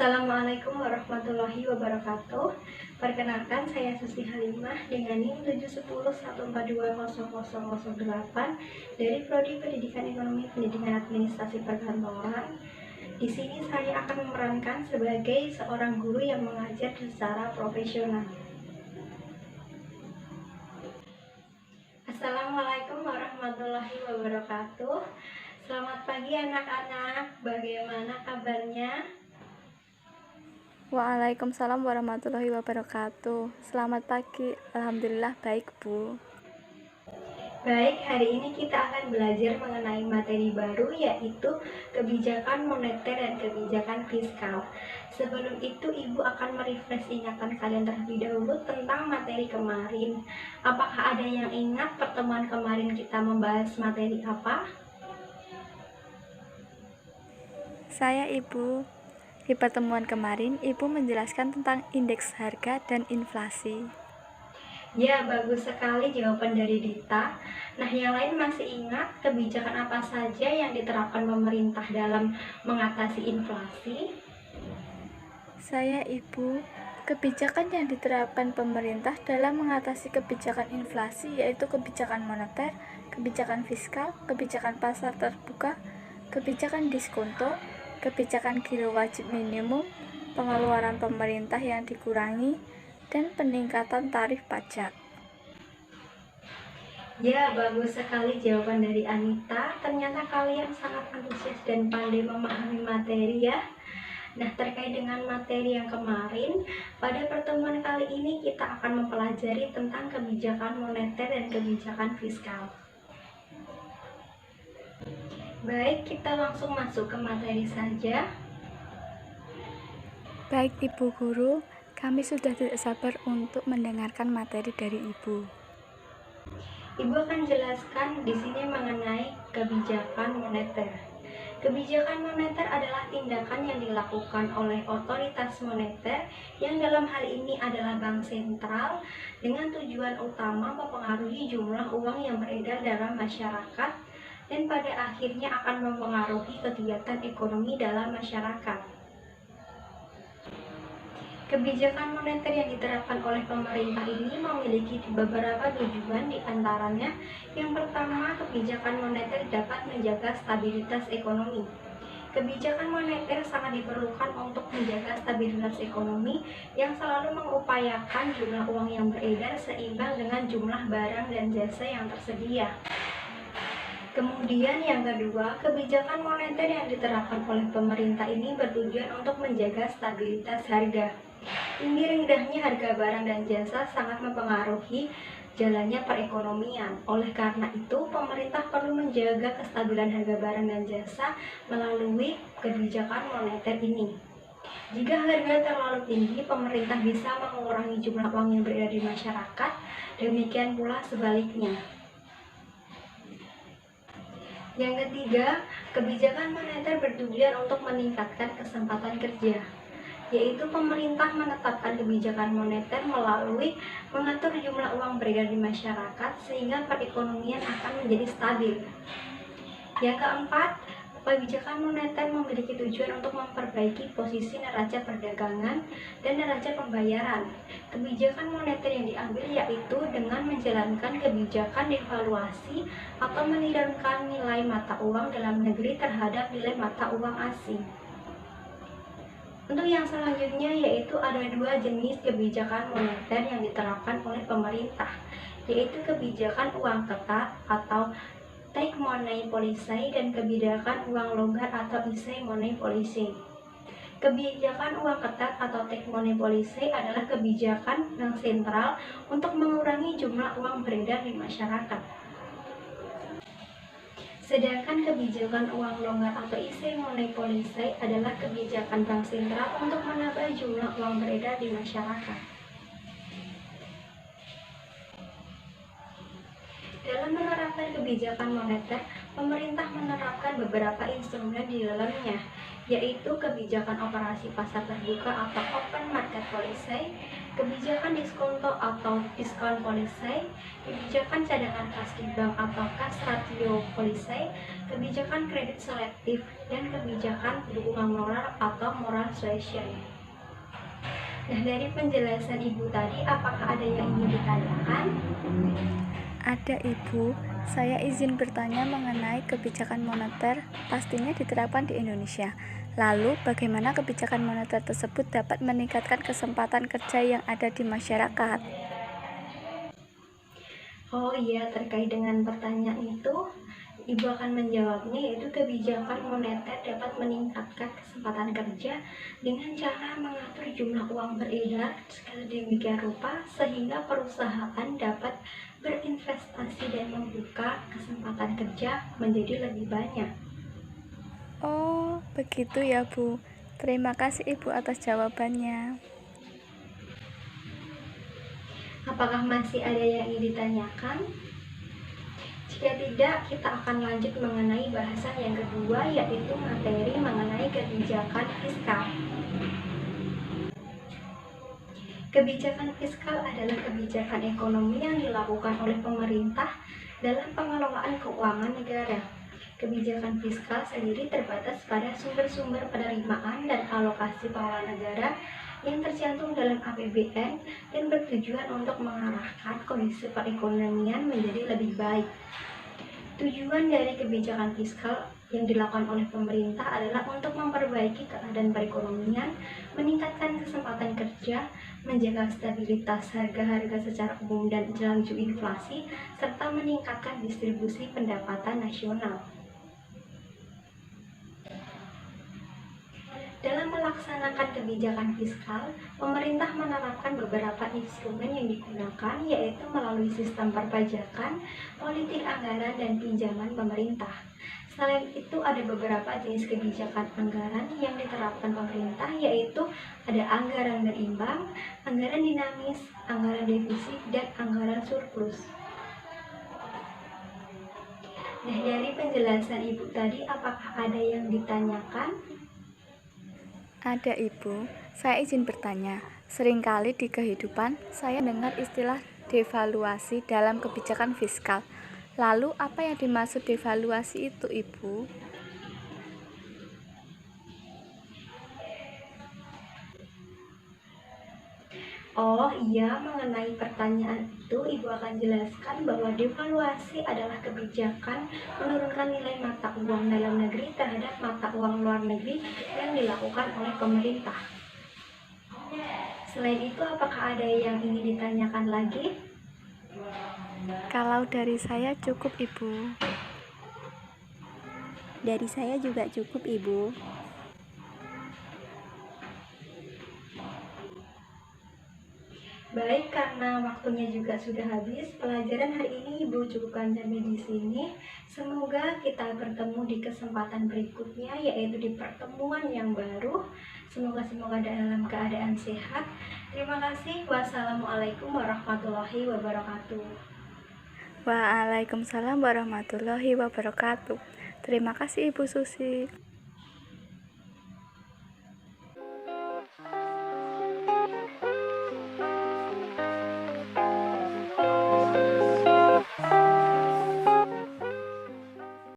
Assalamualaikum warahmatullahi wabarakatuh. Perkenalkan, saya Susi Halimah dengan NIM 71014200008 dari Prodi Pendidikan Ekonomi Pendidikan Administrasi Perkantoran. Di sini saya akan memerankan sebagai seorang guru yang mengajar secara profesional. Assalamualaikum warahmatullahi wabarakatuh. Selamat pagi anak-anak, bagaimana kabarnya? Waalaikumsalam warahmatullahi wabarakatuh. Selamat pagi, alhamdulillah baik Bu. Baik, hari ini kita akan belajar mengenai materi baru, yaitu kebijakan moneter dan kebijakan fiskal. Sebelum itu, Ibu akan merefresh ingatan kalian terlebih dahulu tentang materi kemarin. Apakah ada yang ingat pertemuan kemarin kita membahas materi apa? Saya Ibu. Di pertemuan kemarin, Ibu menjelaskan tentang indeks harga dan inflasi. Ya, bagus sekali jawaban dari Dita. Nah, yang lain masih ingat kebijakan apa saja yang diterapkan pemerintah dalam mengatasi inflasi? Saya Ibu. Kebijakan yang diterapkan pemerintah dalam mengatasi kebijakan inflasi yaitu kebijakan moneter, kebijakan fiskal, kebijakan pasar terbuka, kebijakan diskonto, kebijakan giro wajib minimum, pengeluaran pemerintah yang dikurangi, dan peningkatan tarif pajak. Ya, bagus sekali jawaban dari Anita. Ternyata kalian sangat antusias dan pandai memahami materi ya. Nah, terkait dengan materi yang kemarin, pada pertemuan kali ini kita akan mempelajari tentang kebijakan moneter dan kebijakan fiskal. Baik, kita langsung masuk ke materi saja. Baik Ibu Guru, kami sudah tidak sabar untuk mendengarkan materi dari Ibu. Ibu akan jelaskan di sini mengenai kebijakan moneter. Kebijakan moneter adalah tindakan yang dilakukan oleh otoritas moneter yang dalam hal ini adalah bank sentral dengan tujuan utama mempengaruhi jumlah uang yang beredar dalam masyarakat dan pada akhirnya akan mempengaruhi kegiatan ekonomi dalam masyarakat. Kebijakan moneter yang diterapkan oleh pemerintah ini memiliki beberapa tujuan, di antaranya yang pertama, kebijakan moneter dapat menjaga stabilitas ekonomi. Kebijakan moneter sangat diperlukan untuk menjaga stabilitas ekonomi yang selalu mengupayakan jumlah uang yang beredar seimbang dengan jumlah barang dan jasa yang tersedia. Kemudian yang kedua, kebijakan moneter yang diterapkan oleh pemerintah ini bertujuan untuk menjaga stabilitas harga. Tinggi rendahnya harga barang dan jasa sangat mempengaruhi jalannya perekonomian. Oleh karena itu, pemerintah perlu menjaga kestabilan harga barang dan jasa melalui kebijakan moneter ini. Jika harga terlalu tinggi, pemerintah bisa mengurangi jumlah uang yang beredar di masyarakat, demikian pula sebaliknya. Yang ketiga, kebijakan moneter bertujuan untuk meningkatkan kesempatan kerja, yaitu pemerintah menetapkan kebijakan moneter melalui mengatur jumlah uang beredar di masyarakat sehingga perekonomian akan menjadi stabil. Yang keempat, kebijakan moneter memiliki tujuan untuk memperbaiki posisi neraca perdagangan dan neraca pembayaran. Kebijakan moneter yang diambil yaitu dengan menjalankan kebijakan devaluasi atau menurunkan nilai mata uang dalam negeri terhadap nilai mata uang asing. Untuk yang selanjutnya yaitu ada dua jenis kebijakan moneter yang diterapkan oleh pemerintah, yaitu kebijakan uang ketat atau tight money policy dan kebijakan uang longgar atau easy money policy. Kebijakan uang ketat atau tight money policy adalah kebijakan bank sentral untuk mengurangi jumlah uang beredar di masyarakat. Sedangkan kebijakan uang longgar atau easy money policy adalah kebijakan bank sentral untuk menambah jumlah uang beredar di masyarakat. Dalam menerapkan kebijakan moneter, pemerintah menerapkan beberapa instrumen di dalamnya, yaitu kebijakan operasi pasar terbuka atau open market policy, kebijakan diskonto atau diskon polisai, kebijakan cadangan kas di bank atau kas ratio polisai, kebijakan kredit selektif, dan kebijakan dukungan moral atau moral suasion. Nah, dari penjelasan Ibu tadi, apakah ada yang ingin ditanyakan? Ada Ibu, saya izin bertanya mengenai kebijakan moneter pastinya diterapkan di Indonesia. Lalu, bagaimana kebijakan moneter tersebut dapat meningkatkan kesempatan kerja yang ada di masyarakat? Oh iya, terkait dengan pertanyaan itu, Ibu akan menjawabnya, yaitu kebijakan moneter dapat meningkatkan kesempatan kerja dengan cara mengatur jumlah uang beredar sedemikian rupa sehingga perusahaan dapat berinvestasi dan membuka kesempatan kerja menjadi lebih banyak. Oh, begitu ya Bu. Terima kasih Ibu atas jawabannya. Apakah masih ada yang ingin ditanyakan? Jika tidak, kita akan lanjut mengenai bahasan yang kedua, yaitu materi mengenai kebijakan fiskal. Kebijakan fiskal adalah kebijakan ekonomi yang dilakukan oleh pemerintah dalam pengelolaan keuangan negara. Kebijakan fiskal sendiri terbatas pada sumber-sumber penerimaan dan alokasi pengelolaan negara yang tercantum dalam APBN dan bertujuan untuk mengarahkan kondisi perekonomian menjadi lebih baik. Tujuan dari kebijakan fiskal yang dilakukan oleh pemerintah adalah untuk memperbaiki keadaan perekonomian, meningkatkan kesempatan kerja, menjaga stabilitas harga-harga secara umum dan laju inflasi, serta meningkatkan distribusi pendapatan nasional. Dalam melaksanakan kebijakan fiskal, pemerintah menerapkan beberapa instrumen yang digunakan, yaitu melalui sistem perpajakan, politik anggaran, dan pinjaman pemerintah. Selain itu, ada beberapa jenis kebijakan anggaran yang diterapkan pemerintah, yaitu ada anggaran berimbang, anggaran dinamis, anggaran defisit, dan anggaran surplus. Nah, dari penjelasan Ibu tadi, apakah ada yang ditanyakan? Ada Ibu, saya izin bertanya. Seringkali di kehidupan saya dengar istilah devaluasi dalam kebijakan fiskal. Lalu apa yang dimaksud devaluasi itu, Ibu? Oh iya, mengenai pertanyaan itu, Ibu akan jelaskan bahwa devaluasi adalah kebijakan menurunkan nilai mata uang dalam negeri terhadap mata uang luar negeri yang dilakukan oleh pemerintah. Selain itu, apakah ada yang ingin ditanyakan lagi? Kalau dari saya cukup, Ibu. Dari saya juga cukup, Ibu. Baik, karena waktunya juga sudah habis, pelajaran hari ini Ibu cukupkan sampai di sini. Semoga kita bertemu di kesempatan berikutnya, yaitu di pertemuan yang baru. Semoga dalam keadaan sehat. Terima kasih. Wassalamualaikum warahmatullahi wabarakatuh. Waalaikumsalam warahmatullahi wabarakatuh. Terima kasih Ibu Susi.